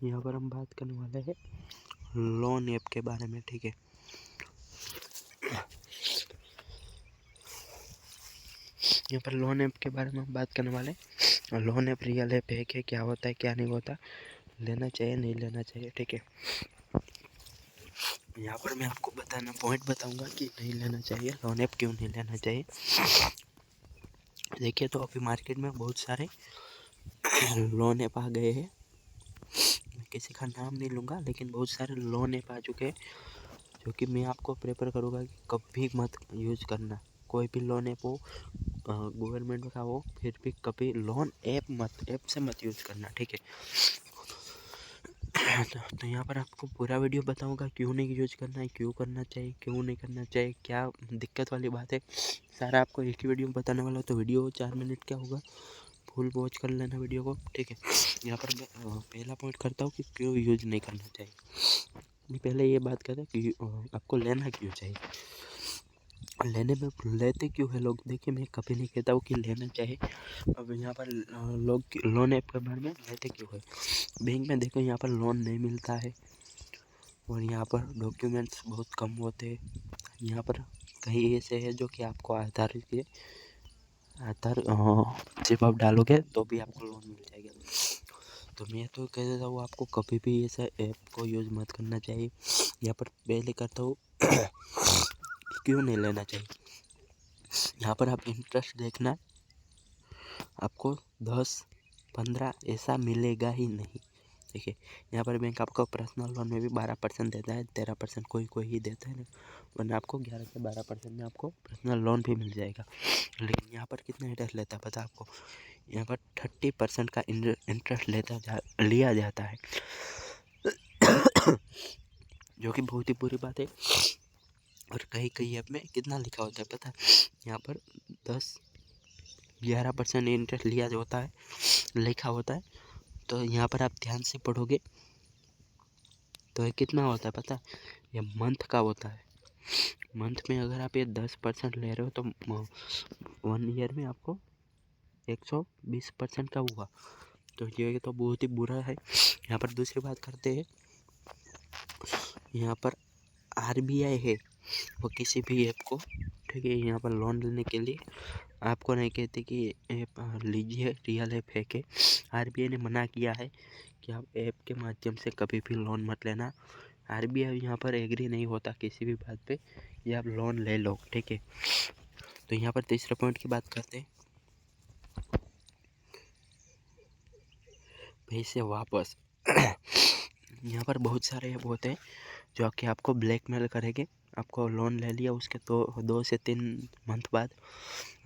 यहाँ पर हम बात करने वाले हैं लोन ऐप के बारे में। ठीक है, यहाँ पर लोन ऐप के बारे में हम बात करने वाले हैं। लोन ऐप रियल ऐप है कि क्या होता है क्या नहीं होता, लेना चाहिए नहीं लेना चाहिए। ठीक है, यहाँ पर मैं आपको पॉइंट बताऊंगा कि नहीं लेना चाहिए लोन ऐप, क्यों नहीं लेना चाहिए। देखिए, तो अभी मार्केट में बहुत सारे लोन ऐप आ गए हैं। मैं किसी का नाम नहीं लूँगा, लेकिन बहुत सारे लोन ऐप आ चुके हैं जो कि मैं आपको प्रेफर करूँगा कि कभी मत यूज करना। कोई भी लोन ऐप हो, गवर्नमेंट का हो, फिर भी कभी लोन ऐप से मत यूज करना। ठीक है, तो यहाँ पर आपको पूरा वीडियो बताऊंगा क्यों नहीं यूज करना है, क्यों करना चाहिए, क्यों नहीं करना चाहिए, क्या दिक्कत वाली बात है, सारा आपको एक ही वीडियो में बताने वाला। तो वीडियो 4 मिनट का होगा, फुल वॉच कर लेना वीडियो को। ठीक है, यहाँ पर मैं पहला पॉइंट करता हूँ कि क्यों यूज नहीं करना चाहिए। पहले ये बात करते हैं कि आपको लेना क्यों चाहिए, लेने में लेते क्यों है लोग। देखिए, मैं कभी नहीं कहता हूँ कि लेना चाहिए। अब यहाँ पर लोग लोन ऐप के बारे में लेते क्यों है। बैंक में देखो, यहाँ पर लोन नहीं मिलता है और यहाँ पर डॉक्यूमेंट्स बहुत कम होते हैं। यहाँ पर कहीं ऐसे है जो कि आपको आधार सिर्फ आप डालोगे तो भी आपको लोन मिल जाएगा। तो मैं तो कह देता हूँ आपको कभी भी ऐसा ऐप को यूज़ मत करना चाहिए। यहाँ पर पहले करता हूँ क्यों नहीं लेना चाहिए। यहाँ पर आप इंटरेस्ट देखना, आपको 10-15 ऐसा मिलेगा ही नहीं। देखिए, यहाँ पर बैंक आपको पर्सनल लोन में भी 12% देता है, 13% कोई ही देता है ना, वरना आपको 11 से 12% में आपको पर्सनल लोन भी मिल जाएगा। लेकिन यहाँ पर कितना इंटरेस्ट लेता है पता है आपको, यहाँ पर 30% का इंटरेस्ट लिया जाता है जो कि बहुत ही बुरी बात है। और कई ऐप में कितना लिखा होता है पता है, यहाँ पर 10-11% इंटरेस्ट लिया होता है, लिखा होता है। तो यहाँ पर आप ध्यान से पढ़ोगे तो ये कितना होता है पता है, ये मंथ का होता है। मंथ में अगर आप ये 10% ले रहे हो तो 1 ईयर में आपको 120% का हुआ। तो ये तो बहुत ही बुरा है। यहाँ पर दूसरी बात करते हैं, यहाँ पर RBI है, वो किसी भी ऐप को, ठीक है, यहाँ पर लोन लेने के लिए आपको नहीं कहते कि ऐप लीजिए, रियल ऐप है कि। RBI ने मना किया है कि आप ऐप के माध्यम से कभी भी लोन मत लेना। RBI यहाँ पर एग्री नहीं होता किसी भी बात पे, ये आप लोन ले लो। ठीक है, तो यहाँ पर तीसरे पॉइंट की बात करते हैं, पैसे वापस। यहाँ पर बहुत सारे ऐप होते हैं जो कि आपको ब्लैकमेल करेंगे। आपको लोन ले लिया, उसके 2 से 3 मंथ बाद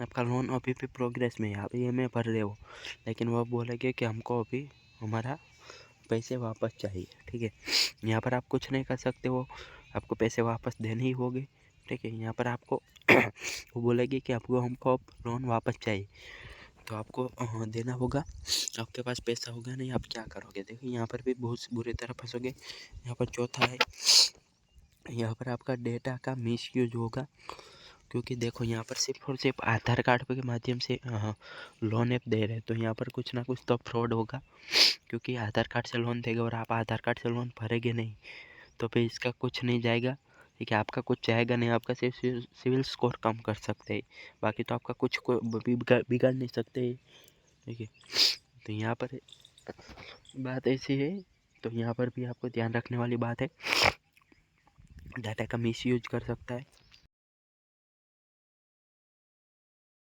आपका लोन अभी भी प्रोग्रेस में है, आप EMI भर रहे हो, लेकिन वो बोलेंगे कि हमको अभी हमारा पैसे वापस चाहिए। ठीक है, यहाँ पर आप कुछ नहीं कर सकते हो, आपको पैसे वापस देने ही होंगे। ठीक है, यहाँ पर आपको वो बोलेगी कि हमको अब लोन वापस चाहिए, तो आपको देना होगा। आपके पास पैसा होगा नहीं, आप क्या करोगे। देखिए, यहाँ पर भी बहुत बुरी तरह फंसोगे। यहाँ पर चौथा है, यहाँ पर आपका डेटा का मिसयूज होगा, क्योंकि देखो यहाँ पर सिर्फ और सिर्फ आधार कार्ड के माध्यम से लोन ऐप दे रहे हैं, तो यहाँ पर कुछ ना कुछ तो फ्रॉड होगा। क्योंकि आधार कार्ड से लोन देगा और आप आधार कार्ड से लोन भरेंगे नहीं, तो फिर इसका कुछ नहीं जाएगा। ठीक है, आपका कुछ जाएगा नहीं, आपका सिर्फ सिविल स्कोर कम कर सकते हैं, बाकी तो आपका कुछ को बिगाड़ नहीं सकते। ठीक है, तो यहाँ पर बात ऐसी है, तो यहाँ पर भी आपको ध्यान रखने वाली बात है, डाटा का मिसयूज कर सकता है।